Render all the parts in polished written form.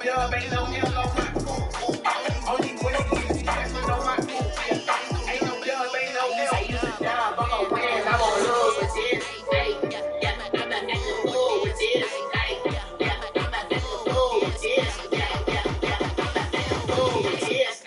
dub, ain't no M on my only way is yes on my ain't no dub, ain't no M. I used to dub, I'm gon' win, I'm gon' lose with this. Hey, yeah, I'm at the fool with this. Hey, yeah, I'm at the fool with this. Yeah, I'm at the fool with this.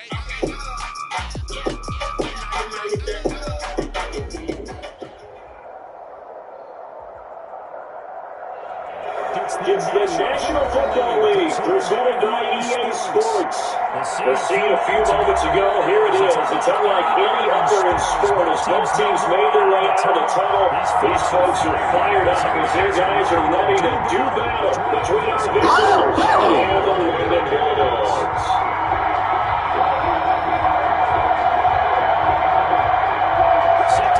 It's the National Football League, presented by EA Sports. As seen a few moments ago, here it is. It's unlike any other in sport. As both teams made their way out of the tunnel, these folks are fired up as their guys are ready to do battle between our visitors and the London Bulldogs.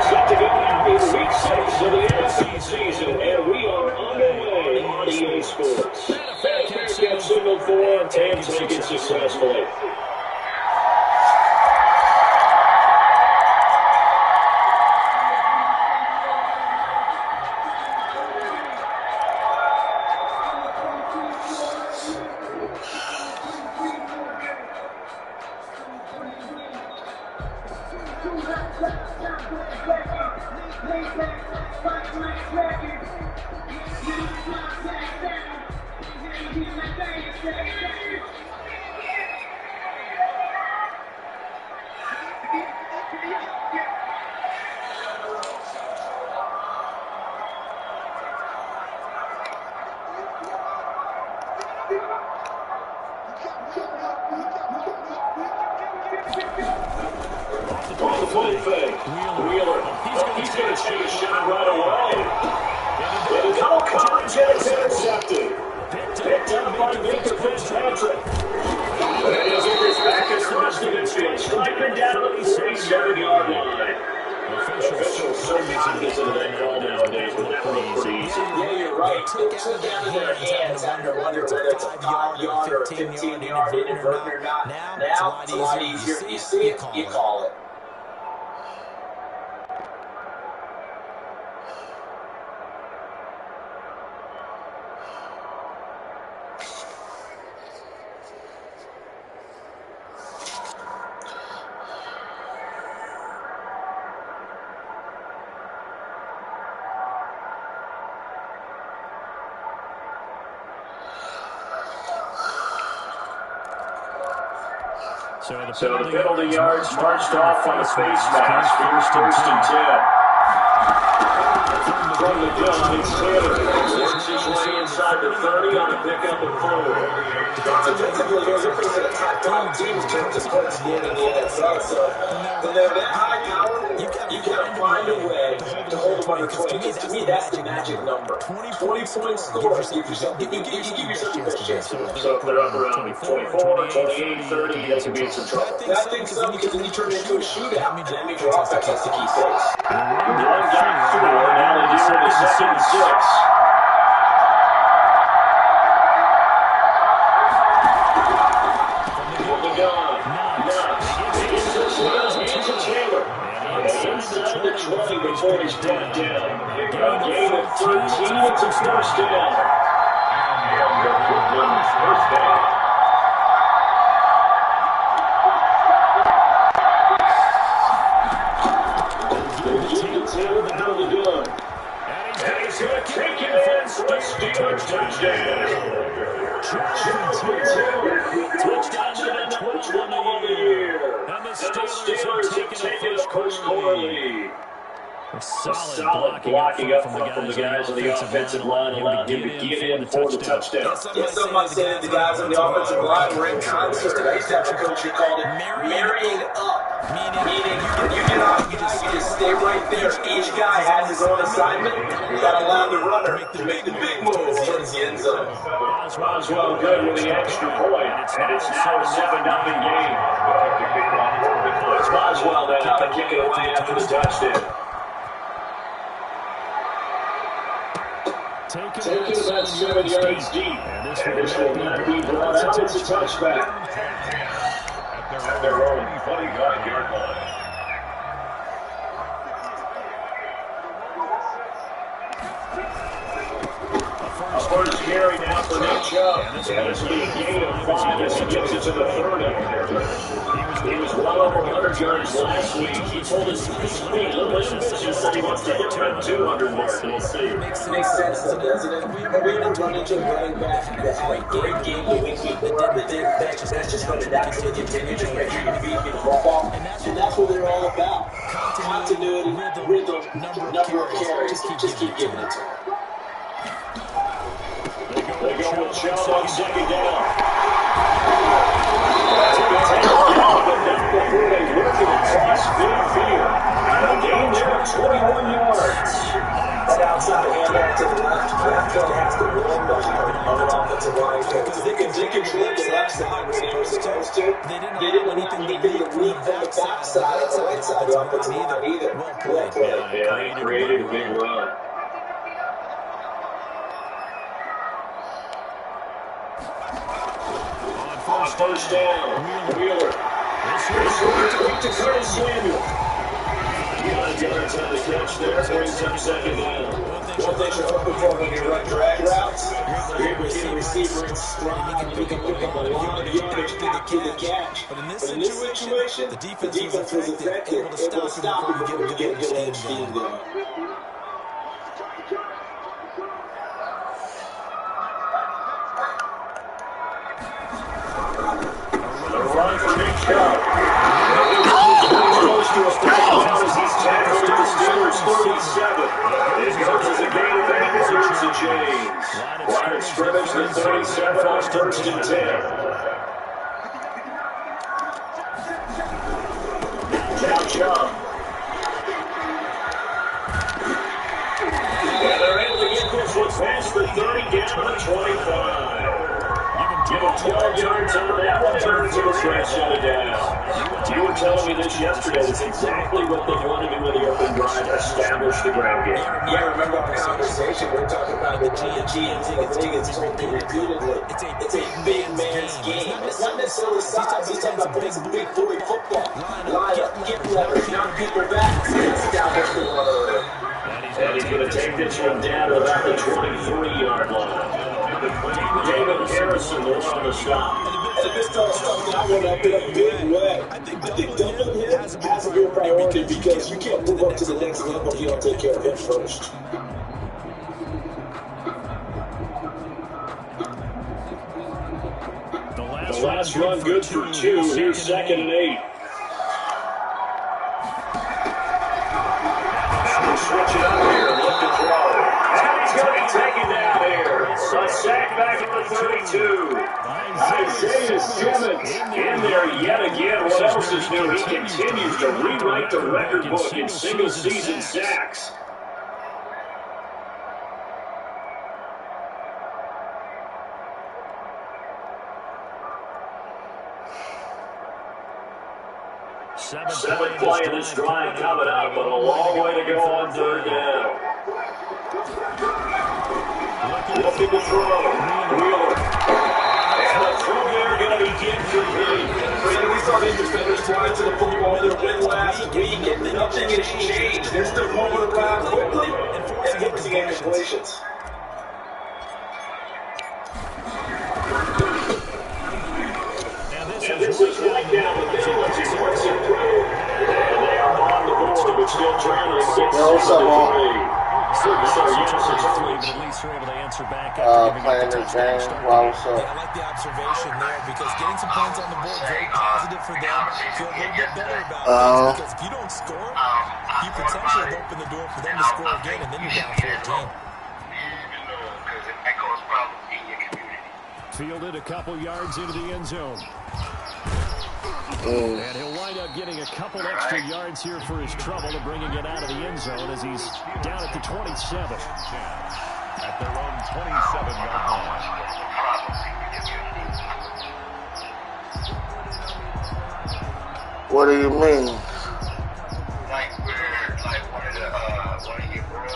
Set to go now in Week 6 of the NFL season, and we are underway on EA Sports. Fanfare got signaled for and taken successfully. On the full fake, Wheeler, he's going to shoot a shot right away. And it's all coverage and it's intercepted. Picked up by Victor Fitzpatrick. And he's in his back across the midfield, striping down to the 47-yard line. Officials so cognizant of that call nowadays, but that one was pretty easy. Yeah, you're right. They took it out of their hands after wonder whether it's a 5-yard or a 15-yard inadvertent or not. Now it's a lot easier. You see it, you call it. So the penalty yards marched off on the face mask. Here's first and 10. From the gun, it's Taylor. Works his way inside the 30 on a pickup and forward. Defensively, those are pretty top teams in terms of points in the NFL. So when they're that high power, you gotta find a way to hold them under 20. Because to me, that's the magic number. 20 points score. Give yourself the best chance. So if they're up around 24, 28, 30, that's going to be in some trouble. I think so, because then you turn it into a shootout, and that means your offense has to keep pace. One got 4, now they do it to second and 6. From the gun, hands to Taylor. Inside the 20 before he's brought down. A gain of 13, it's a first down. First down. Taylor out of the gun. And he's going to take it in for a Steelers touchdown. Touchdown to the 21 of the year. And the Steelers have taken a first quarter lead. Solid blocking up from the guys on the offensive line allowed him to get in for the touchdown. Yeah, some might say that the guys on the offensive line were in concert. I used to have a coach who called it marrying up. Meaning, you get off, you just stay right there. Each guy has his own assignment. You got to allow the runner to make the big moves towards the end zone. Boswell good with the extra point, and it's now a 7-0 game. Boswell then out to kick it away after the touchdown. Taking about 7 yards deep, and this will not be brought out. It's a touchback. At their own 25-yard line. A first carry now for Nick Chubb. And this will be a gain of 5 as he gets it to the 30. He was well over 100 yards last week. He told us this week, a little ambitious, that he wants to hit around 200 mark. We'll see. Makes sense, though, doesn't it? Have we ever run into a running back that had a great game the week before, but then that's just going to naturally continue? Just make sure you feed me the football. And that's what they're all about. Continuity, rhythm, number of carries. Just keep giving it to them. They go with Chubb on second down. Before they work it across midfield. A gain there of 21 yards. That outside handoff to the left has to win on an offensive line because they can flip the left side when they were supposed to. They didn't want anything to leak from the back side or the right side of the offensive line either. Well played. Yeah, he created a big run. On first down, Wheeler. This will be quick to Curtis Samuel. 9 yards on the catch there, brings up second down. One thing you're hoping for when you run drag routes, you're able to get a receiver in stride, and he can pick up a lot of yardage after the catch. But in this situation, the defense was effective, able to stop him before he get a good edge steam going. Run for Nick Chubb. Close to a touchdown as he's tackled at the Steelers' 37. This goes as a gain of 8 yards to James. Line of scrimmage to 37 on first and 10. Now Chubb. And they're able to get this one past the 30 down to 25. Give him 12 yards on that one, turns to a stretch shut it down. You were telling me this yesterday. It's exactly what they want to do with the open drive, establish the ground game. Yeah, remember our conversation, we were talking about the G and Higgins told me repeatedly. It's a big man's game. It's not necessarily size, he's talking about playing some big boy football. Line up, get leverage, knock people back. Establish the run. And he's going to take this one down to about the 23-yard line. David Harrison, the one on the stop. And this stuff got one up in a big way. I think dumping him has to be a priority because you can't move up to the next level if you don't take care of him first. The last run good for 2. Here's second and 8. We'll switch it up here. Look to throw. And he's going to be taken down here. A sack back at the 32. Isaiah Simmons in there yet again. What else is new? He continues to rewrite the record book in single-season sacks. Seventh play of this drive coming up, but a long way to go on third down. Looking to throw. Wheeler. And the throw there going to be incomplete. Brandon, we saw these defenders fly to the football in their win last week, and nothing has changed. They're still moving around quickly and forcing incompletions. And this is right down the middle as he works it through. And they are on the board, but still trailing 6-3. Playing the game. Wow, what's up? I like the observation there because getting some points on the board is very positive for them. Feel a little bit better about things because if you don't score, you potentially open the door for them to score again, and then you're down 14. Fielded a couple yards into the end zone. And he'll wind up getting a couple extra yards here for his trouble to bringing it out of the end zone as he's down at the 27. At their own 27-yard line. What do you mean? Like where, like one of your bros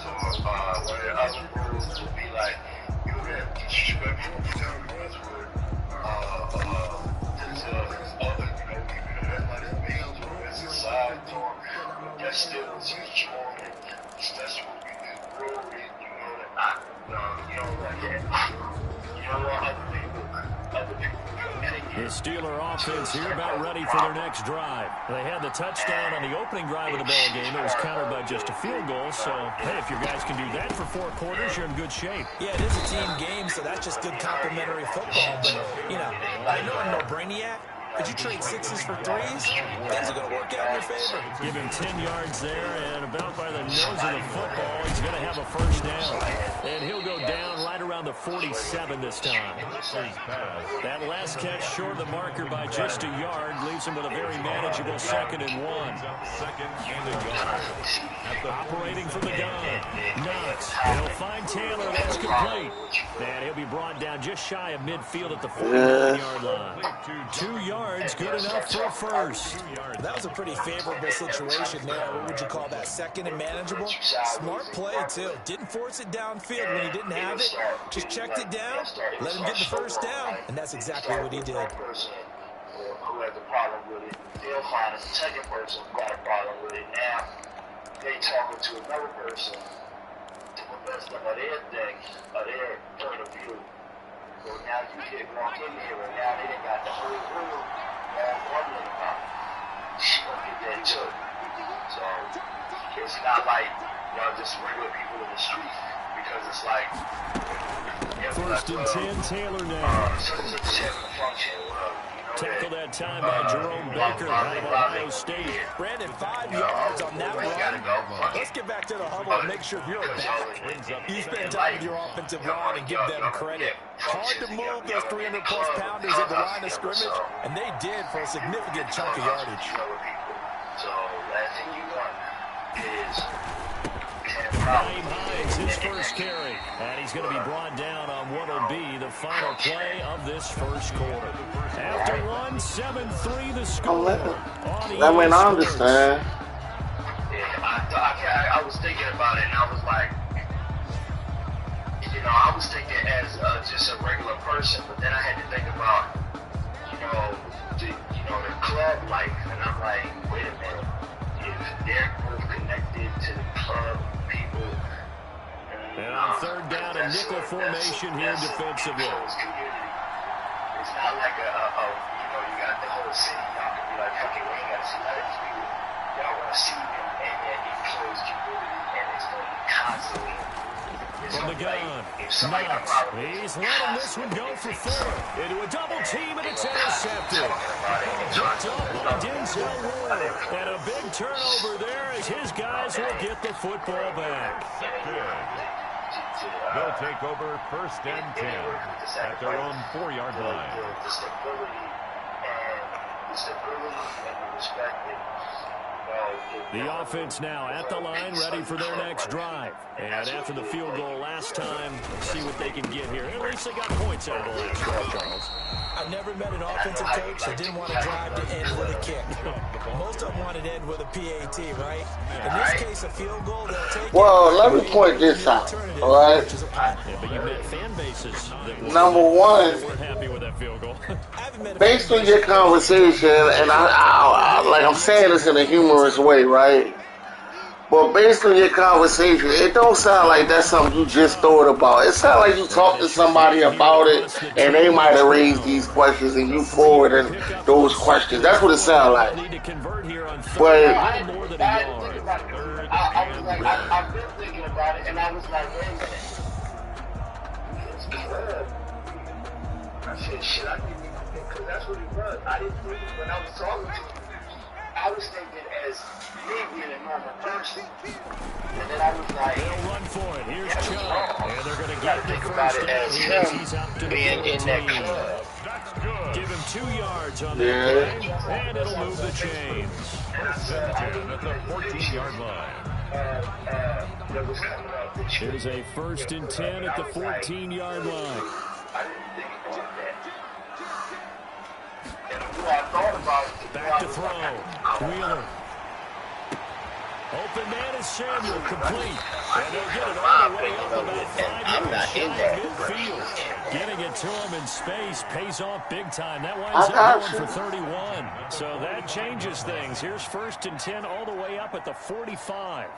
or one of the other bros would be like, you would have disrespectful for them because we're this other, even though that might be or as a side door, that's still teach on it. That's what we do, bro. You know that you know like that. The Steeler offense here about ready for their next drive. They had the touchdown on the opening drive of the ball game. It was countered by just a field goal. So, hey, if your guys can do that for 4 quarters, you're in good shape. Yeah, it is a team game, so that's just good complimentary football. But, you know, I know I'm no brainiac. Could you trade 6s for 3s? Things are going to work out in your favor. Give him 10 yards there, and about by the nose of the football, he's going to have a first down. And he'll go down right around the 47 this time. That last catch short of the marker by just a yard leaves him with a very manageable 2nd and 1. Operating from the gun. Knox. He'll find Taylor. That's complete. And he'll be brought down just shy of midfield at the 49-yard line. 2 yards, good enough for a first. That was a pretty favorable situation there. What would you call that? 2nd and manageable? Smart play, too. Didn't force it downfield when he didn't have it. Just checked it down, let him get the first down, and that's exactly what he did. Who has a problem with it? They'll find a second person who got a problem with it. Now, they talking to another person to convince them of their thing, of their point of view. So now you get walk in here, and now they done got the whole room all wondering about it. She gonna get that too. So it's not like, you know, just regular people in the street, because it's like 1st and 10, Taylor now. function. Tackle that time by Jerome Baker out of Ohio State. Brandon, 5 yards on that run. Let's get back to the huddle and make sure if you're a back, you spend time with your offensive line and give them credit. Hard to move those 300-plus pounders at the line of scrimmage, and they did for a significant chunk of yardage. So last thing you want is Naeem Hines, his first carry. And he's going to be brought down on what will be the final play of this first quarter. After 1, 7-3 the score. I mean, I understand. Yeah, I was thinking about it, and I was like, you know, I was thinking as just a regular person, but then I had to think about, the club life, and I'm like, wait a minute, if they're both connected to the club people. And on 3rd down, a nickel formation here defensively. It's not like you got the whole city. Y'all can be like, okay, we ain't got to see none of these people. Y'all want to see them in that enclosed community, and it's going to be constantly. From the gun, Knox. He's letting this one go for 4. Into a double team, and it's intercepted. Picked up by Denzel Ward. And a big turnover there as his guys will get the football back. They'll take over 1st and 10 at their own 4-yard line. The stability and the respect. The offense now at the line, ready for their next drive. And after the field goal last time, see what they can get here. At least they got points out of the last drive, Charles. I've never met an offensive coach that didn't want to drive to end with a kick. Most of them wanted to end with a PAT, right? In this case, a field goal, they'll take well, let me point this out, all right? Yeah, but you met fan bases that Number one, weren't happy with that field goal. based on your conversation, and I like I'm saying this in a humorous way, right? But based on your conversation, it don't sound like that's something you just thought about. It sounds like you talked to somebody about it, and they might have raised these questions, and you forwarded those questions. That's what it sounds like. But I was like, I've been thinking about it, and I was like, wait a minute. It's club. I said, shit, I didn't even think, because that's what it was. I didn't think when I was talking to him. I was thinking as me being a normal person, and then I was like, they'll run for it. Here's Chubb, and they're going to get the think about first it as him being in that club. Give him 2 yards on that play, and it'll move the chains. At the 14-yard line. There's a 1st and 10 at the 14-yard line. I didn't think about that. And the more I thought about it, Back to throw. Wheeler. Open man is Samuel, complete. And they'll get it all the way up about 5 yards shy of midfield. Getting it to him in space pays off big time. That winds up going for 31. So that changes things. Here's 1st and 10 all the way up at the 45.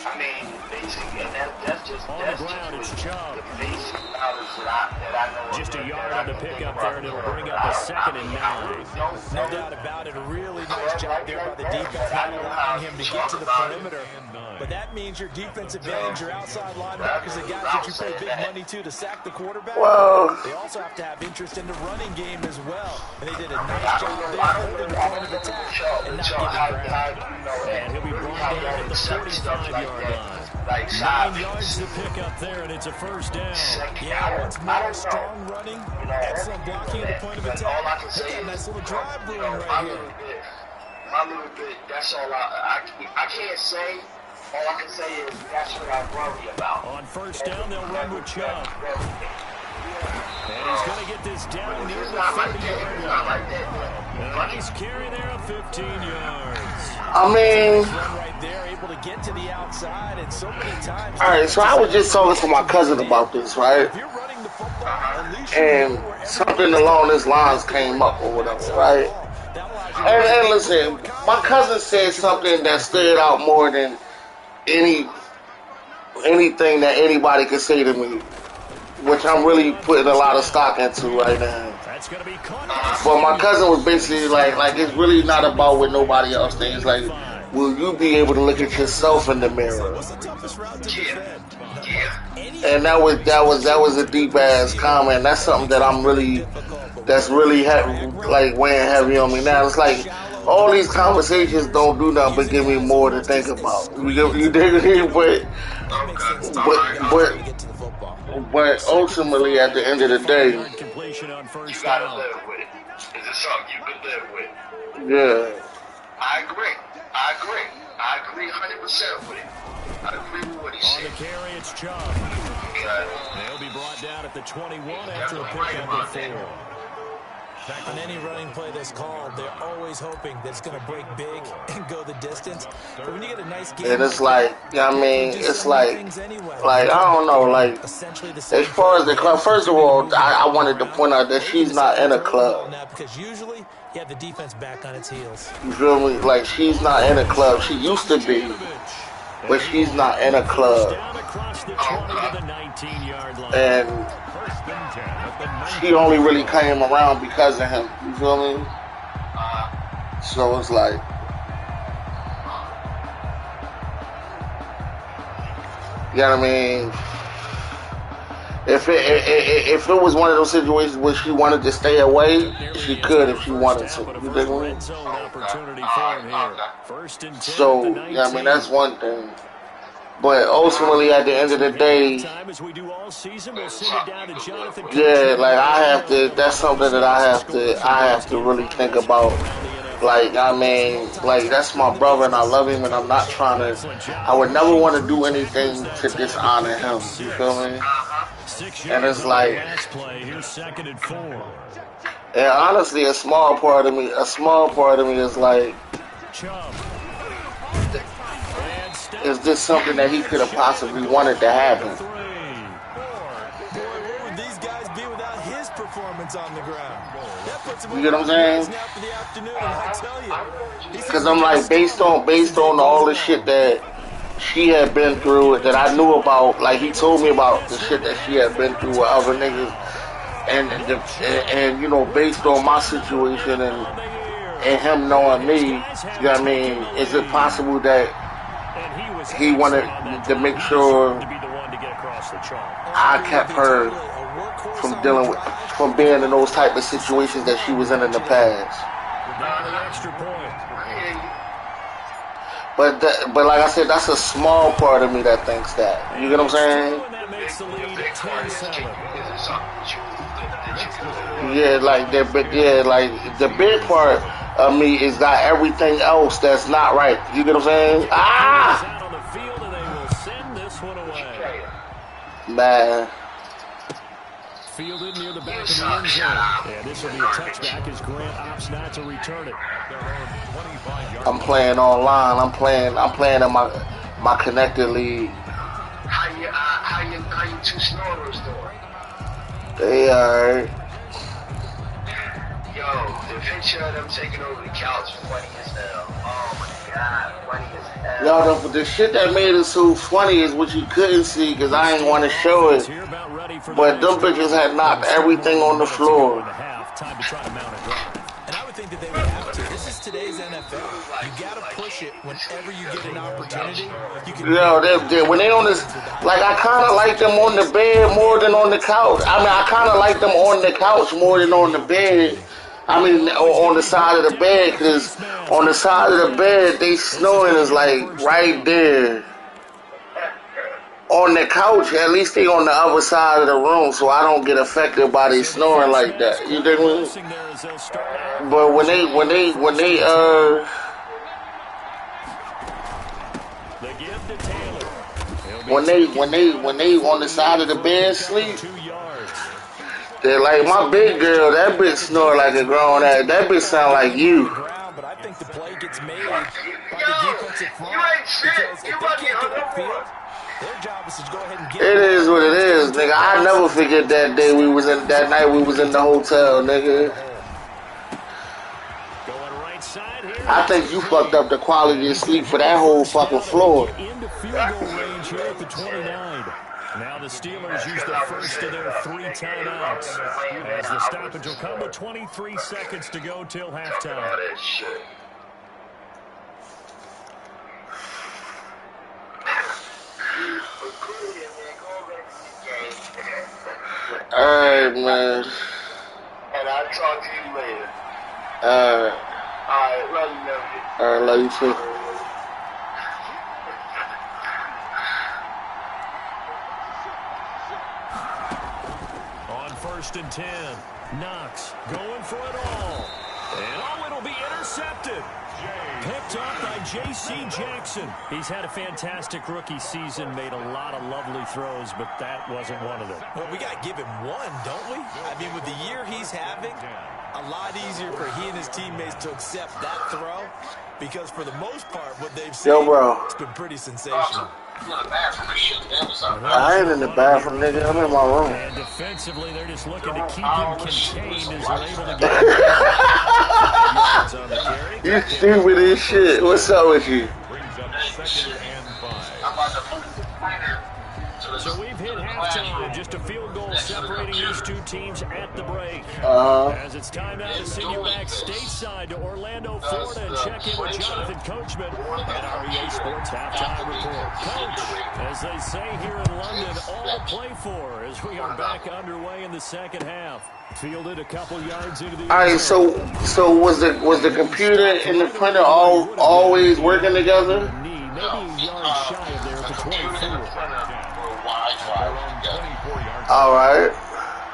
I mean, basically, and that's just on the ground. It's Chubb. The basic knowledge that I know. Just a yard on the pickup there, and it'll bring up a 2nd and 9. No doubt about it. A really nice job there by the defense, not allowing him to get to the perimeter. But that means your defensive ends, your outside linebackers, the guys that you pay big money to sack the quarterback. Well, they also have to have interest in the running game as well. And they did a nice job there holding the point of attack and not giving ground. And he'll be brought down at the 45-yard line. 9 yards to pick up there, and it's a 1st down. Yeah, once more, strong running, excellent blocking at the point of attack. They got a nice little drive brewing right here. My little bit, that's all I can't say. All I can say is that's what I worry about. On 1st down, they'll run with Chubb. And he's going to get this down near the 30-yard line. A nice carry there of 15 yards. I mean, right there, able to get to the outside, and so many times. All right, so I was just talking to my cousin about this, right? If you're running the football, and something along these lines came up or whatever, right? And listen, my cousin said something that stood out more than anything that anybody could say to me, which I'm really putting a lot of stock into right now. But my cousin was basically like it's really not about what nobody else thinks. Like, will you be able to look at yourself in the mirror? And that was a deep ass comment. That's something that that's really like weighing heavy on me now. It's like all these conversations don't do nothing but give me more to think about. You dig me? But ultimately, at the end of the day, completion on 1st down. down. Live with it. Is it something you can live with? Yeah. I agree 100% with it. I agree with what he said. On the carry, it's Chubb. They'll be brought down at the 21 after a pickup of 4. On any running play that's called, they're always hoping that it's going to break big and go the distance. But when you get a nice game, and it's like, I mean, it's like I don't know, like, as far as the club, first of all, I wanted to point out that she's not in a club. Because usually you have the defense back on its heels. You feel me? Like, she's not in a club. She used to be, but she's not in a club. And she only really came around because of him. You feel me? So it's like, you know what I mean? If it was one of those situations where she wanted to stay away, she could if she wanted to. You dig me? So, yeah, I mean, that's one thing. But ultimately, at the end of the day, yeah, like I have to. That's something that I have to really think about. Like, I mean, like, that's my brother, and I love him, and I'm not trying to. I would never want to do anything to dishonor him. You feel me? And it's like, and honestly, a small part of me is like, is this something that he could have possibly wanted to happen? Boy, where would these guys be without his performance on the ground? You get what I'm saying? Because I'm like, based on all the shit that she had been through, that I knew about, like he told me about the shit that she had been through with other niggas, and you know, based on my situation and him knowing me, you know what I mean? Is it possible that he wanted to make sure I kept her from being in those type of situations that she was in the past? But like I said, that's a small part of me that thinks that. You get what I'm saying? Yeah, like the big part of me is that everything else that's not right. You get what I'm saying? Ah! Man. Fielded near the back of the end zone. And this will be a touchback as Grant opts not to return it. I'm playing online. I'm playing in my connected league. How you two snorers doing? They alright. Yo, the picture of them taking over the couch, funny as hell. Oh my god, funny as hell. Yo, the shit that made it so funny is what you couldn't see because I ain't want to show it. But them bitches had knocked everything on the floor. Time to try to mount a drive. And I would think that they would have to. This is today's NFL. You got to push it whenever you get an opportunity. You can when they on this, like I kind of like them on the bed more than on the couch. I mean, I kind of like them on the couch more than on the bed. I mean, on the side of the bed, because on the side of the bed, they snoring is like right there. On the couch, at least they on the other side of the room, so I don't get affected by they snoring like that. You dig me? But when they on the side of the bed sleep, they're like my big girl. That bitch snore like a grown ass. That bitch sound like you. But I think the play gets made by the defensive front because if they can't get upfield, their job is to go ahead and get it is what it is, nigga. I never forget that day that night we was in the hotel, nigga. I think you fucked up the quality of sleep for that whole fucking floor. Into field goal range here at the 29. Now the Steelers use the first of their 3 timeouts as the stoppage will come with 23 seconds to go till halftime. Alright, man. And I'll talk to you later. Alright. Alright, love you, man. Alright, love you too. On 1st and 10, Knox going for it all. And it'll be intercepted. Picked up by J.C. Jackson. He's had a fantastic rookie season, made a lot of lovely throws, but that wasn't one of them. Well, we got to give him one, don't we? I mean, with the year he's having, a lot easier for he and his teammates to accept that throw because for the most part, what they've seen, it's been pretty sensational. I ain't in the bathroom, nigga. I'm in my room. And defensively, they're just looking to keep him contained as they're able to get on the carry. You stupid as shit. What's up with you? So we've hit halftime. Just a field goal separating these two teams at the break. As it's time now to send you back stateside to Orlando, Florida, and check in with Jonathan Coachman at our EA Sports Halftime Report. Coach, as they say here in London, all to play for as we are back underway in the second half. Fielded a couple yards into the. All right, so was the computer and the printer always working together? Maybe a yard shy of there for 24. All right.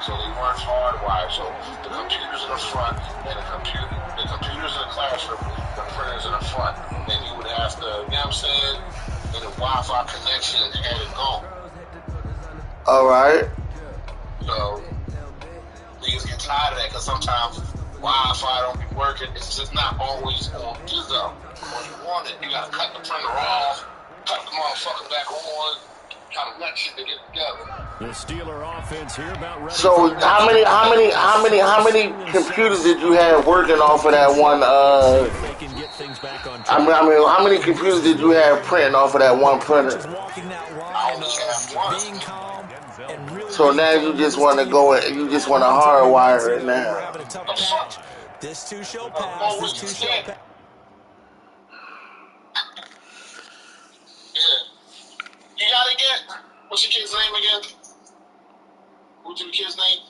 So they weren't hardwired. So the computers in the front and the computers in the classroom, the printers in the front. And you would have to, you know what I'm saying, and the Wi-Fi connection had it gone. All right. So niggas get tired of that because sometimes Wi-Fi don't be working. It's just not always on. Just when you want it, you gotta cut the printer off, cut the motherfucker back on. Kind of shit to get together. The Steeler offense here about ready. So how many computers did you have working off of that one? I mean, how many computers did you have printing off of that one printer? So now you just want to go and you just want to hardwire it now. This two show pass. This two show pass. You gotta get, what's your kid's name again? What's your kid's name?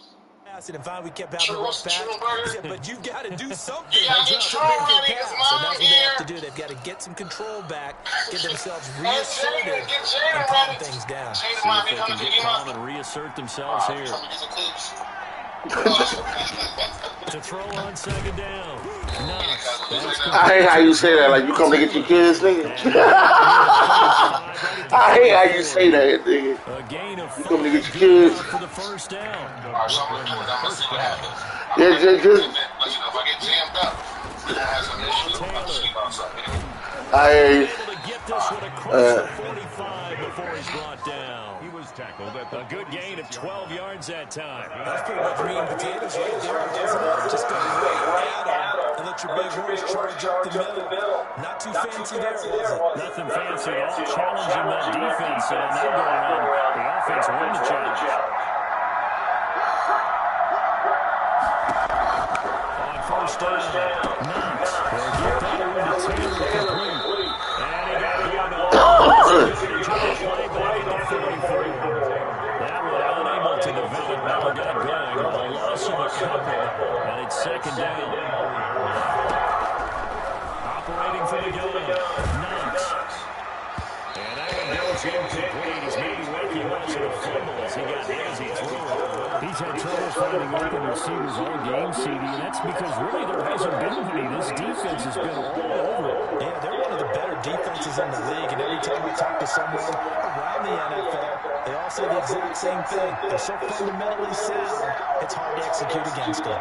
And finally we kept having a rough patch. He said, but you've got to do something. You gotta get So that's what they have to do. They've got to get some control back, get themselves reasserted, and calm things down. See if they can get calm and reassert themselves here. To throw on second down. I hate how you say that. Like you come to get your kids, nigga. I hate how you say that, nigga. You come to get your kids. For the first down. Yeah, just. Able to get this one across the 45 before he's brought down. He was tackled at the A good gain of 12 yards that time. That's pretty much meat and potatoes right there, isn't it? Just a great add-on and let your big horse charge up the middle. Not too fancy there, was it? Nothing fancy at all. Challenging that defense. And on that go-around, the offense won the challenge. On first down, Knox will get that one to Taylor complete. And he got one off. Play back at the 44. That one unable to develop. Never got going. A loss of a couple. And it's second down. Operating for the gun. Knox. And that one goes incomplete. He's maybe waking up to the fumble as he got hit as he threw it. He's had trouble finding open receivers all game, CD, and that's because really there hasn't been any. This defense has been all over it. Yeah, they're one of the better defenses in the league, and every time we talk to someone around the NFL, they all say the exact same thing. They're so fundamentally sound, it's hard to execute against them.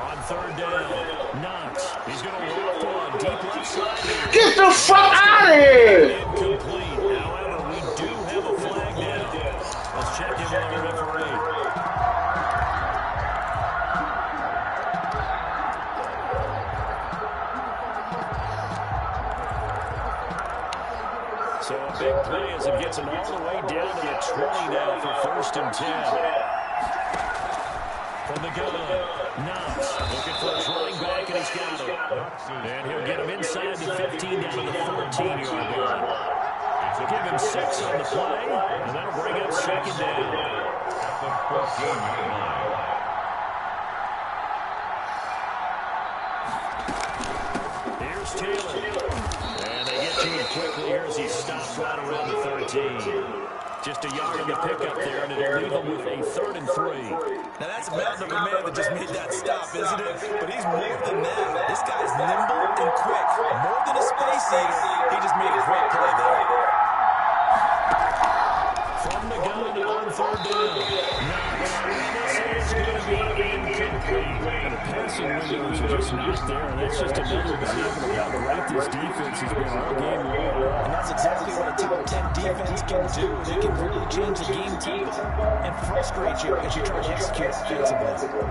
On third down, Knox. He's going to loft one deep left side. Get the fuck out of here! Incomplete. However, we do have a flag now. Let's check in with our referee. So a big play as it gets him all the way down to the 20 now for first and 10. From the gun, Knox looking for his running back, and he's got it. And he'll get him inside the 15 down to the 14-yard line. So give him 6 on the play, and that'll bring up second down. at the 14-yard line. Here's Taylor. And they get to him quickly here as he stops right around the 13. Just a yard in the pickup there, and it'll leave him with a 3rd and 3. Now that's a mountain of a man that just made that stop, isn't it? But he's more than that. This guy's nimble and quick. More than a space eater. He just made a great play there. From the gun on 3rd down. This is going to be incomplete. And the passing windows are just not there, and that's just another example of how great this defense has been all game long. And that's exactly what a top 10 defense can do. They can really change the game tempo and frustrate you as you try to execute offensively.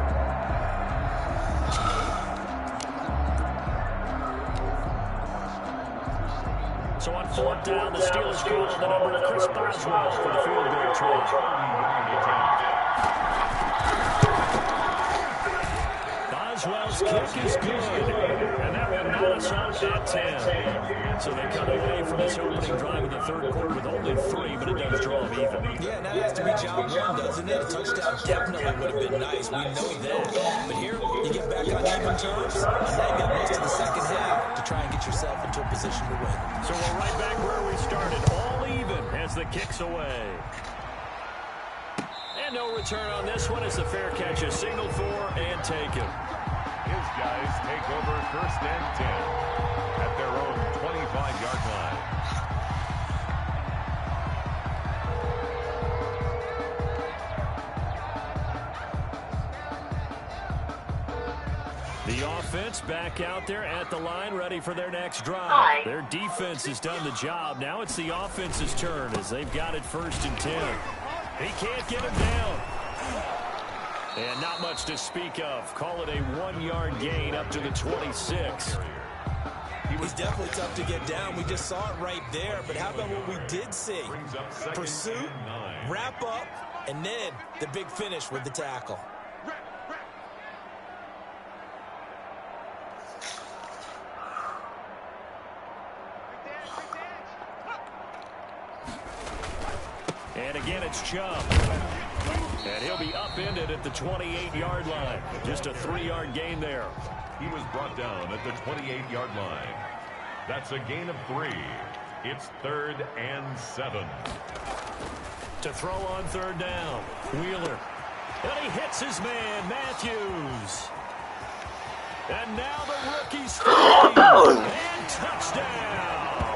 So on 4th down, the Steelers call on the number of Chris Boswell for the field goal try. Boswell's kick is good, and that will not us out at 10. So they come away from this opening drive in the 3rd quarter with only 3, but it does draw them even. Yeah, now it has to be job one, doesn't it? A touchdown definitely would have been nice. We know that. But here, you get back on even terms, and now you got most of the second half to try and get yourself into a position to win. So we're right back where we started, all even as the kick's away. And no return on this one as the fair catch is signaled for and taken. His guys take over 1st and 10 at their own 25-yard line. The offense back out there at the line, ready for their next drive. Their defense has done the job. Now it's the offense's turn as they've got it 1st and 10. He can't get him down. And not much to speak of. Call it a 1-yard gain up to the 26. He's definitely tough to get down. We just saw it right there. But how about what we did see? Pursuit, wrap up, and then the big finish with the tackle. And again, it's Chubb. And he'll be upended at the 28-yard line. Just a 3-yard gain there. He was brought down at the 28-yard line. That's a gain of 3. It's 3rd and 7. To throw on 3rd down, Wheeler. And he hits his man, Matthews. And now the rookie's throwing. And touchdown.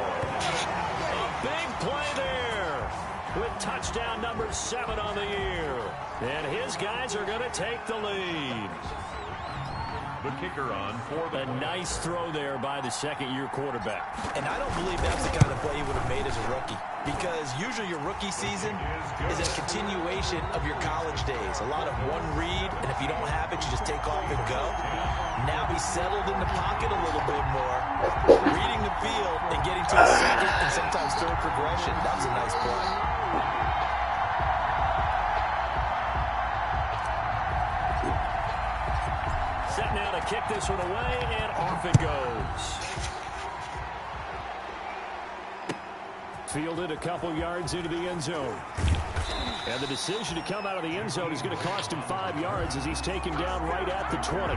A big play there with touchdown number 7 on the year. And his guys are going to take the lead. The kicker on for the nice throw there by the second-year quarterback. And I don't believe that's the kind of play he would have made as a rookie, because usually your rookie season is a continuation of your college days. A lot of one read, and if you don't have it, you just take off and go. Now he's settled in the pocket a little bit more, reading the field and getting to a second and sometimes third progression. That was a nice play. Set now to kick this one away, and off it goes. Fielded a couple yards into the end zone. And the decision to come out of the end zone is going to cost him 5 yards as he's taken down right at the 20.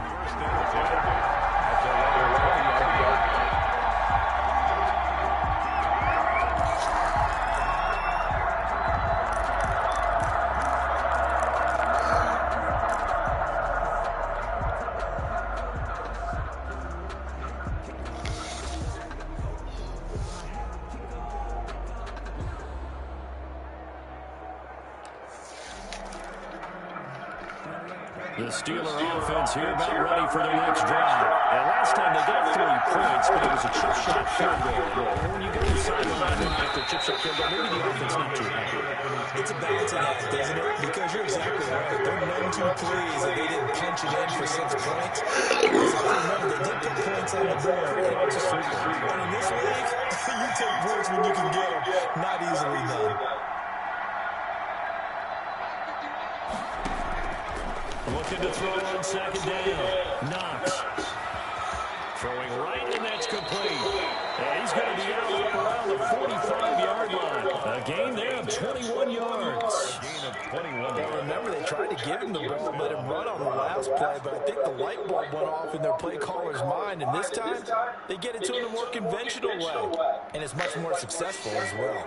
The Steeler offense here about ready for their next drive. And last time they got 3 points, but it was a chip shot field goal. When you go to the sideline after a chip shot field goal, maybe the offense not too happy. It's a balancing act, isn't it? Because you're exactly right. They're none too pleased that they didn't punch it in for 6 points. Because I remember they did put points on the board. And in this league, you take points when you can get them. Not easily done. Looking to throw on second down. Knox. Throwing right, and that's complete. And he's going to be out up around the 45-yard line. A gain there of 21 yards. Well, remember, they tried to give him the ball, let him run on the last play, but I think the light bulb went off in their play caller's mind, and this time they get it to him the more conventional way, and it's much more successful as well.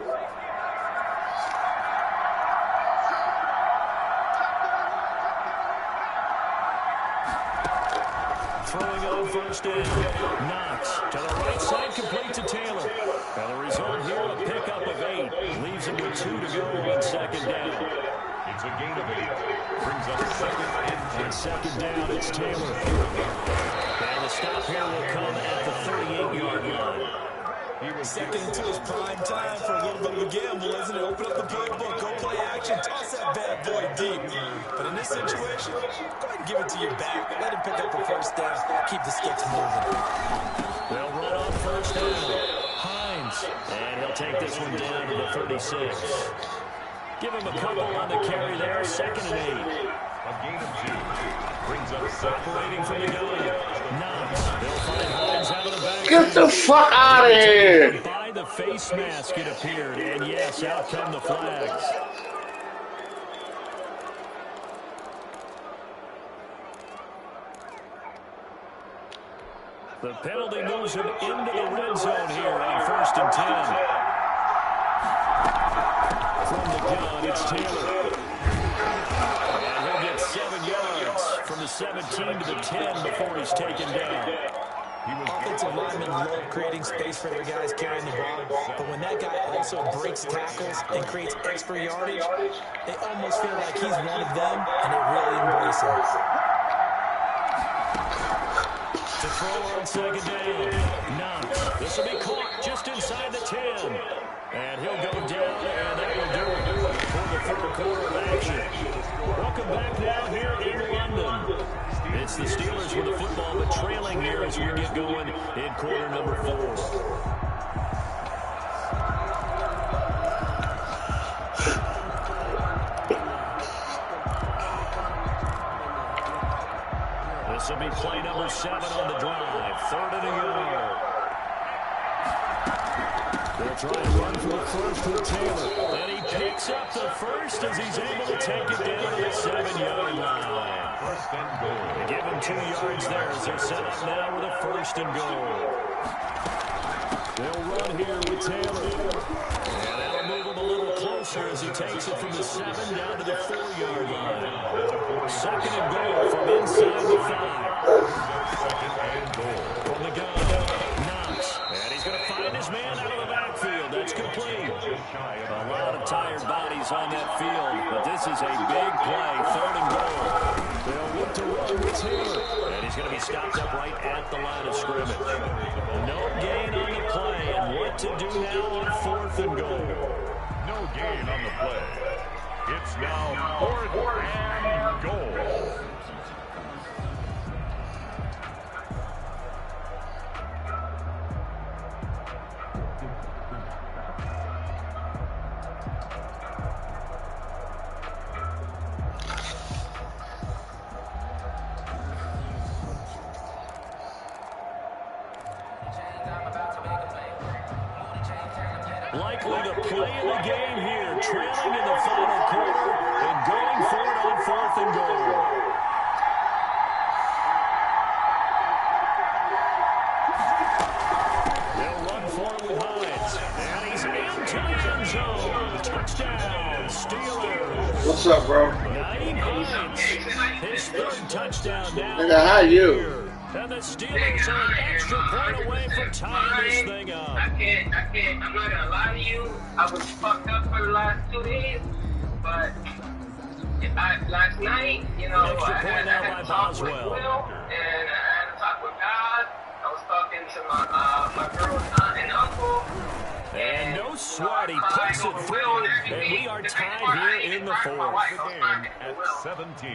Throwing on first down. Knox to the right side, complete to Taylor. And the result here, a pickup of 8. Leaves him with 2 to go on second down. It's a gain of 8. Brings up second and On second down, it's Taylor. And the stop here will come at the 38-yard line. Second into his prime time for a little bit of a gamble, isn't it? Open up the playbook, go play action, toss that bad boy deep. But in this situation, go ahead and give it to your back. Let him pick up the first down, keep the sticks moving. They'll run on first down. Hines. And he'll take this one down to the 36. Give him a couple on the carry there. Second and 8. a gain of 2. Brings up separating from the gun. Knox. They'll find Hines out of the back. Get the fuck out of here. By the face mask, it appeared. And yes, out come the flags. The penalty moves him into the red zone here on 1st and 10. From the gun, it's Taylor. And he'll get 7 yards from the 17 to the 10 before he's taken down. Offensive linemen love creating space for their guys carrying the ball, but when that guy also breaks tackles and creates extra yardage, they almost feel like he's one of them, and they really embrace him. To throw on second down. Knox. This will be caught just inside the 10. And he'll go down, and that will do it for the third quarter of action. Welcome back now here in London. It's the Steelers with the football, but trailing here as we get going in quarter number 4. This will be play number 7 on the drive. 3rd and a yard. They'll try and run for the first with Taylor. And he picks up the first as he's able to take it down to the 7-yard line. They give him 2 yards there as they're set up now with a 1st and goal. They'll run here with Taylor. And that'll move him a little closer as he takes it from the 7 down to the 4-yard line. 2nd and goal from inside the 5. From the gun, Knox. And he's going to find his man out of the backfield. That's complete. A lot of tired bodies bodies on that field, but this is a big play, 3rd and goal. They'll look to run with Taylor, and he's going to be stopped up right at the line of scrimmage. No gain on the play, and what to do now on 4th and goal. No gain on the play. It's now 4th and goal. Likely the play of the game here, trailing in the final quarter and going for it on 4th and goal. They'll run for it with Hines, and he's into the end zone. Touchdown, Steelers. What's up, bro? Naeem Hines, his 3rd touchdown now. Nigga, how you? And the Steelers are an extra point away from tying this thing up. I can't, I'm not gonna lie to you. I was fucked up for the last 2 days, but last night, you know, I had to talk with Will, and I had to talk with God. I was talking to my girl's aunt and uncle. And no sweat, he puts it through, and we are tied here in the 4th. At 17.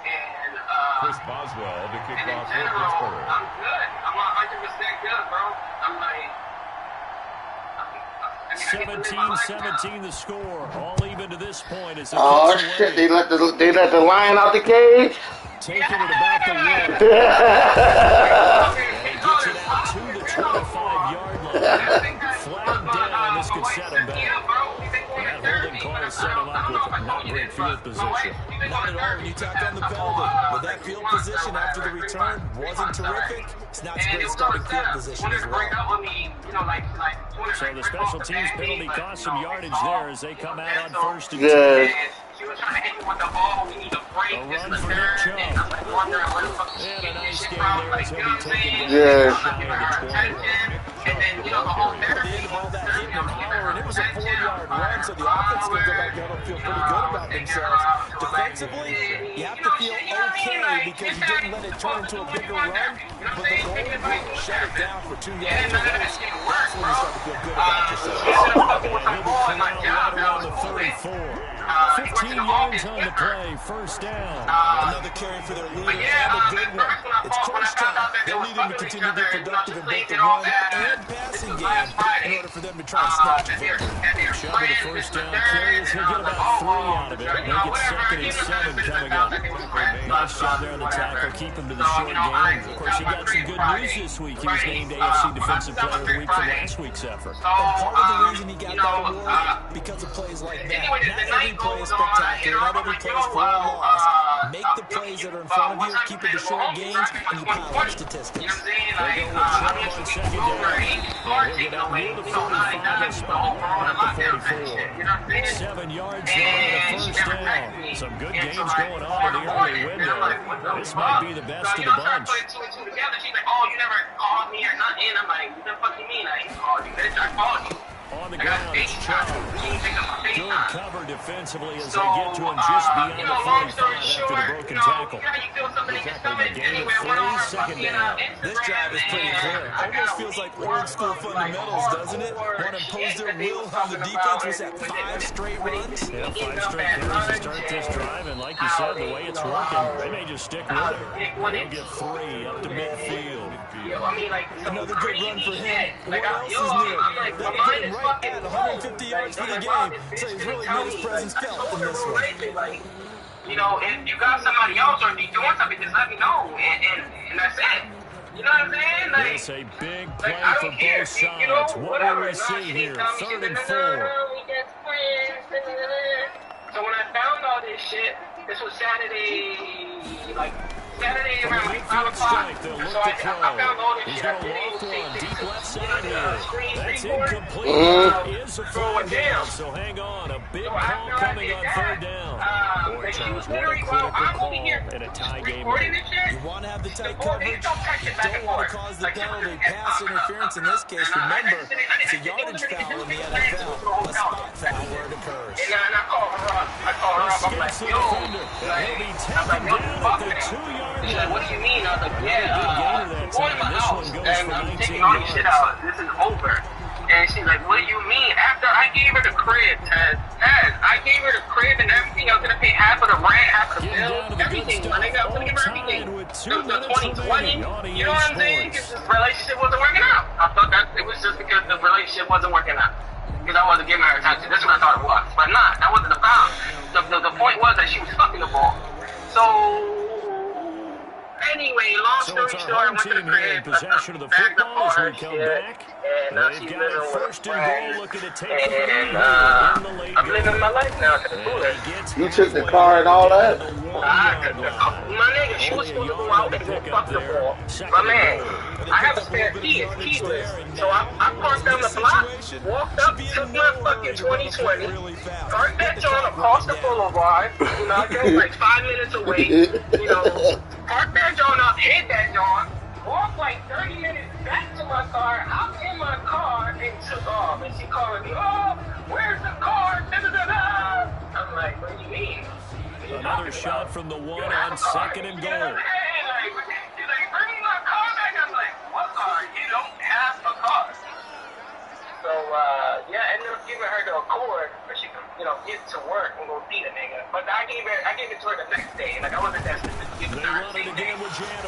And Chris Boswell to kick and in off for general, Pittsburgh. I'm good. I'm 100% good, bro. I'm like, I get to live my life now. 17-17 the score, all even to this point. As Oh shit! They let the lion out the cage. Taking it about the one. Okay, Gets it out to the 25-yard line. Flag down, this could set him back. That holding call set him up with not great field position. Not at all when you tapped on the penalty. But that field position after the return wasn't terrific. It's not a great starting field position as well. So the special teams penalty cost some yardage there as they come out on 1st and 10. Yes. She was trying to hit me with the ball. We need a break. A This run is the for Nick third. Chubb. And I'm like wondering where the fuck And she a getting this nice shit game from. there Like, as you he'll know be what I'm saying? taken Yes. I'm not giving her attention. And then, you know, the whole At the therapy end of all that thing, hitting and I'm giving her hollering, it was a attention. 4-yard run, so the offense can go back down and feel pretty good about themselves. Defensively, you have to feel okay because you didn't let it turn into a bigger run, but the goal didn't shut it down for 2 yards to waste. That's when you start to feel good about yourself. She should have fucking with my ball in my job. Right That around was the cool. 3rd and 4. 15 yards on the play, 1st down. Another carry for their leader and a good one. It's crunch time. They'll need him to continue to be productive in both the run and passing game in order for them to try to snatch a victory. Chubb with the 1st down carries. He'll get about 3 out of it. Make it 2nd and 7 coming up. Nice job there on the tackle. Keep him to the short game. Of course, he got some good news this week. He was named AFC Defensive Player of the Week for last week's effort. And part of the reason he got that award because of plays like that. Not every play is spectacular. Not every play is for a loss. Make the plays that are in front of you, keep it to short gains, and you pile up statistics. They go with Chubb on 2nd down. He'll get out near the 45 and spot at the 44. 7 yards there on the 1st down. Some good games going on in the early window. This might be the best of the bunch. She's like, oh, you never called me or nothing. I'm like, what the fuck you mean? I ain't called you, bitch. I called you. On the I got ground, it's FaceTime. Chubb. You ain't pick up my Good FaceTime. cover defensively as So, they get to him just beyond you the know, long 45 story after short, the broken you know, tackle. you know how you feel something is Exactly, coming. the gain Anyway, of I went 3, on 2nd fucking down. This drive is pretty clear. Almost feels like old school fundamentals, doesn't it? Want to impose their will on the defense. Was that 5 straight runs? Yeah, 5 straight runs to start this drive, and like you said, the way it's working, they may just stick with it. They'll get 3 up to midfield. I mean, like, Another good run for him. What else is new? They put him right at 150 yards for the game, so he's really made his presence felt in this one. Like, you know, if you got somebody else or if you're doing something, just let me know, and that's it. You know what I'm saying? Like, It's a big play I for don't care. both sides. You know, What whatever. will we No, see she here? didn't tell me. She 3rd and said, 4. we just friends. So when I found all this shit, this was Saturday, like Saturday around like 5 o'clock. They'll look So to I throw. found all this He's shit. going I to didn't loft even one take deep this, left you know, side the here. screen That's report. incomplete. That is a So I 4th down. down. So hang on. A big So call after I coming did on that, 3rd down. Boy, Charles, what a critical call in a tie game. You want to have the tight coverage. You don't want to cause the penalty. Pass interference in this case. Remember, it's a yardage foul in the NFL. A spot foul where it occurs. And I call her up. I'm like, yo. He'll be taken down at the 2-yard line. She's like, what do you mean? I was like, yeah, I'm going to my house, and I'm taking all this shit out. This is over. And she's like, what do you mean? After I gave her the crib, Taz, I gave her the crib and everything. I was going to pay half of the rent, half of the bill, everything. My nigga, I was going to give her everything. The 2020, you know what I'm saying? Because the relationship wasn't working out. I thought that it was just because the relationship wasn't working out. Because I wasn't giving her attention. That's what I thought it was. But nah, that wasn't the problem. The point was that she was fucking the ball. So, anyway, long story short, I went to the crib, possession of the football as we come back. And now she's living with a friend. And I'm living my life now to the fullest. You took the car and all that? My nigga, she was supposed to go out and go fuck the ball. My man, I have a spare key. It's keyless. So I parked down the block, walked up, took my fucking 2020, parked that joint across the boulevard. You know, I drove like 5 minutes away. You know, parked that joint up, hit that joint, walked like 30 minutes back to my car. I'm in my car and took off. And she calling me, oh, where's the car? Da-da-da-da. I'm like, what do you mean? Another shot from the one on 2nd and goal. She's like, bring my car back. I'm like, what car? You don't have a car. So, yeah, I ended up giving her the Accord where she could, you know, get to work and go beat a nigga. But I gave it to her the next day. Like, I wasn't that stupid to give it to her the same day.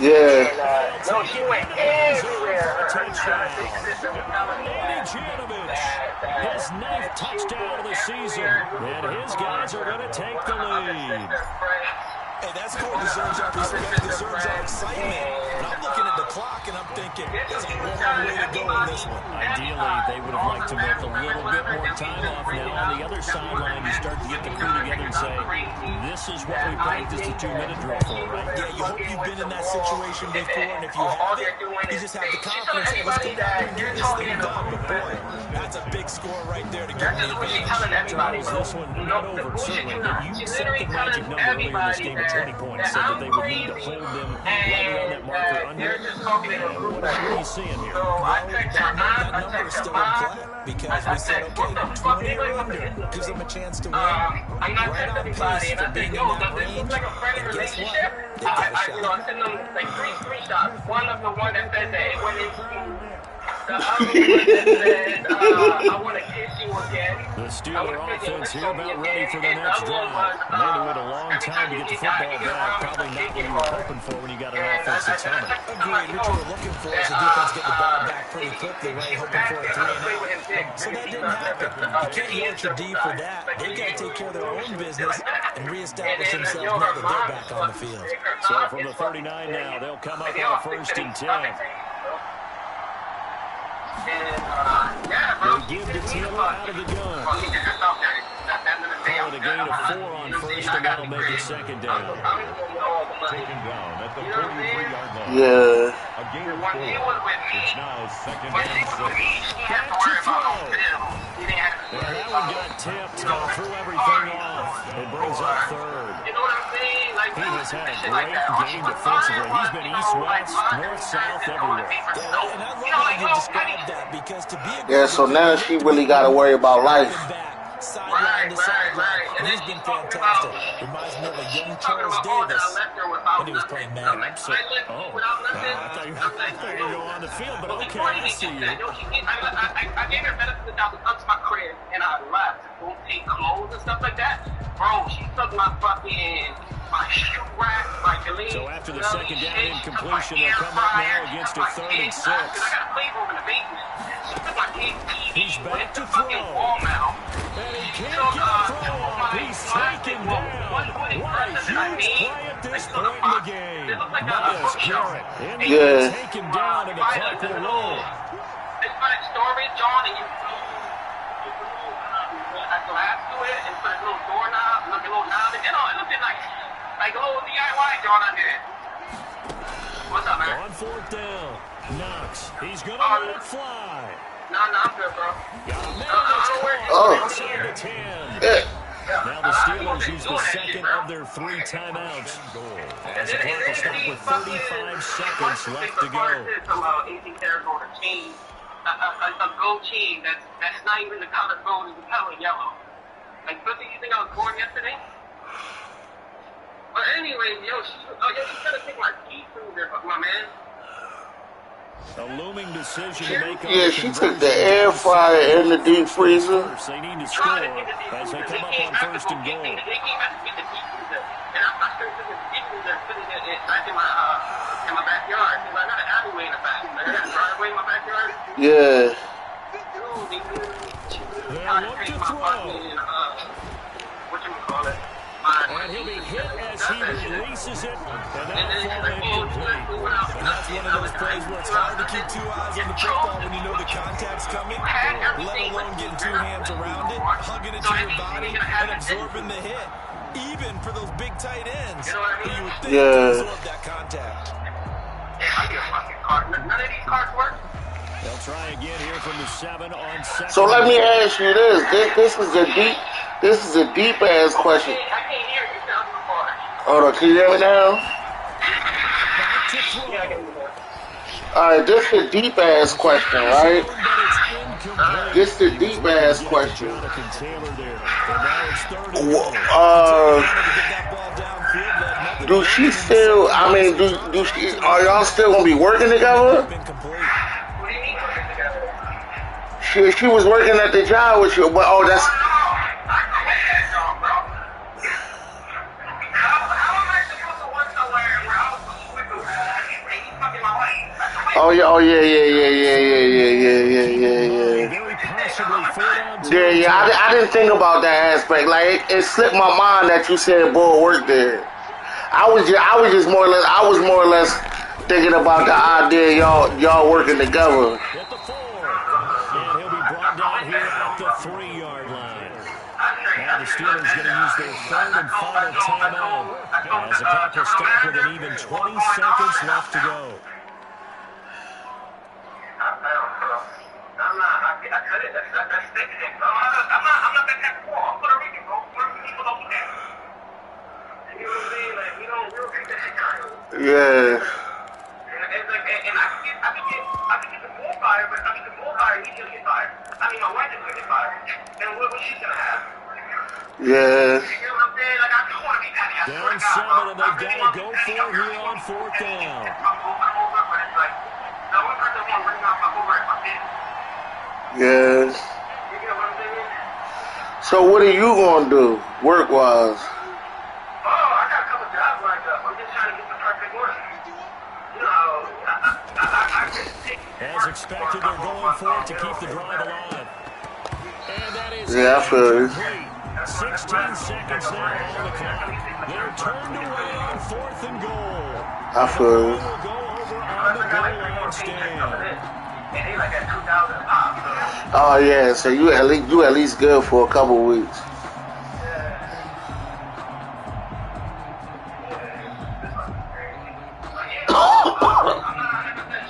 Yeah. And, no, she went everywhere. Her big sister was telling me that his 9th touchdown of the season. And his guys are going to take the lead. Hey, that score deserves our respect, deserves our excitement. And I'm looking at the clock and I'm thinking, there's a long way to go in this one. Ideally, they would have liked to milk a little bit more time off. Now, on the other sideline, you start to get the crew together and say, this is what we practiced the 2-minute drill for, right? Yeah, you hope you've been in that situation before, and if you haven't, you just have the confidence, hey, let's go down and get this thing done. But boy, that's a big score right there to get the advantage. Charles, this one not over, certainly, but you set the magic number earlier in this game at 20 points, said that they would need to hold them right around that marker under. What are you seeing here? That number is still in play because we said, okay, 20 or under gives them a chance to win. I'm not Right on texting everybody, pace and I for think, being yo, in that does this range. look like a friendly And guess what? relationship? They got a I shot. send them like 3 screenshots. One of the one that said that it went into the other one that said, I want to kiss you again. The Steeler offense here about ready for the next drive. And they waited a long time to get the football back. Probably not what you were hoping for when you got an offense that's humming. Agreed. What you were looking for is the defense get the ball back pretty quickly, right? Hoping for a 3-and-out. So that didn't happen. You can't yell at your D for that. They've got to take care of their own business and reestablish themselves now that they're back on the field. So from the 39 now, they'll come up on a 1st and 10. They give the Taylor out of the gun. Call it a gain of 4 on 1st, and that'll make it 2nd down. Taken down at the 43-yard line. Yeah. A gain of 4. It's now 2nd and 6. Back to throw. And that one got tipped, threw everything off. It brings up 3rd. You know what I'm saying? Like, He has had a great game defensively. He's been east-west, north-south, everywhere. And I love how you described that because to be a Yeah, so now she really got to worry about life. sideline to sideline, and he's been fantastic. Reminds me of a young Charles Davis when he was playing Madden. I thought you were going to go on the field, but okay, I see you. I gave her benefit that was up to my crib, and I left to go take clothes and stuff like that. Bro, she took my fucking, my shoe rack, my glove. So after the second down incompletion, they'll come up now against a 3rd and 6. I got a playroom in the basement. She took my TV. He's back to fucking throw. wall mount. And he can't get a throw off. He's taken down. What a huge play at this point in the game. Miles Garrett in there, taken down, and the clock will roll. It's for storage, John, and you put a glass to it and put a little doorknob, like a little knob. You know, it looked like a little DIY, John, under it. What's up, man? On 4th down, Knox. He's going to let it fly. No, I'm good, bro. Got a man that's caught inside the 10. Yeah. Now the Steelers Steelers use the second of their 3 timeouts. As the clock will stop with 35 seconds left to go. Anything they're going to change a gold team that's not even the color gold, is the color yellow. Like, Pussy, you think I was born yesterday? But anyway, she's trying to take my key food there, my man. A looming decision to make. Yeah, she took the air fryer and the deep freezer. They need to score as they come up on first and goal. They came out to get the deep freezer, and I'm not sure if the deep freezer is sitting in my backyard. Because I got an alleyway in the back. Like, I got a driveway in my backyard. Yeah. Dude, they literally tried to take my fucking, whatchamacallit? And he'll be hit as he releases it, and that'll fall incomplete. And that's one of those plays where it's hard to keep 2 eyes on the football when you know the contact's coming, let alone getting 2 hands around it, hugging it to your body, and absorbing the hit. Even for those big tight ends, who you would think would absorb that contact. None of these cards work. They'll try again here from the 7 on second. So let me ask you this. This is a deep ass question. I can't hear you. Hold on, can you hear me now? Yeah, I can hear you. Alright, this is a deep ass question, right? This is a deep ass question. Do she still, I mean, do she, are y'all still gonna be working together? What do you mean working together? She was working at the job with you, but oh, that's. Oh yeah, yeah. I didn't think about that aspect. Like it slipped my mind that you said Bull worked there. I was more or less thinking about the idea y'all working together. At the 4, and he'll be brought down here at the 3-yard line. Now the Steelers going to use their 3rd and final timeout as the clock will stop with an even 20 seconds left to go. Yeah. And I can get the bull fired, but I get the bull fired, he's gonna get fired. I mean, my wife is gonna get fired. Then what she's gonna have? Yeah. You know what I'm saying? Like, I just want to be petty. Down 7, and they've got to go for it here on 4th down. Yes. So what are you gonna do, work-wise? I got a couple jobs lined up. I'm just trying to get the perfect one. You know, I as expected, they're going for it to keep the drive alive. And that is I feel it. 16 seconds now on the clock. They're turned away on 4th and goal. I feel it. Will go over on the goal line stand. and they like at 2,000 a pop. Oh yeah, so you at least good for a couple weeks.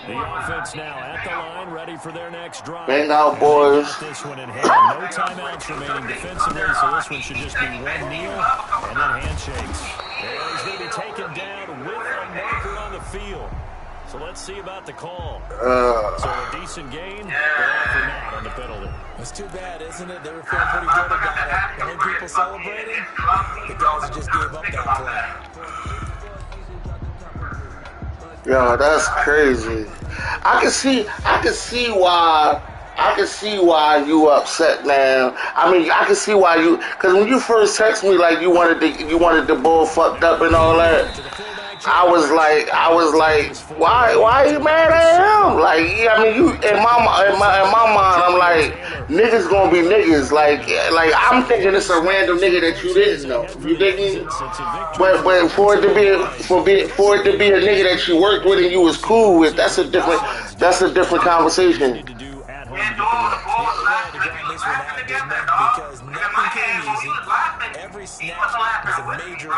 The offense now at the line, ready for their next drive. Bang out, boys. This one in hand. No timeouts remaining defensively, so this one should just be one kneel and then handshakes. And he's going to be taken down with a marker on the field. So let's see about the call. So a decent gain, but offer not on the penalty. That's too bad, isn't it? They were feeling pretty good about it. And then people celebrating, the guys that just gave up that play. Yo, that's crazy. I can see why you upset now. I mean, I can see why you, because when you first text me like you wanted the bull fucked up and all that, I was like, why are you mad at him? Like, I mean, you in my mind, I'm like, niggas gonna be niggas. Like I'm thinking it's a random nigga that you didn't know. You digging? But for it to be a nigga that you worked with and you was cool with, that's a different conversation. Because nothing came easy. Every snap was a major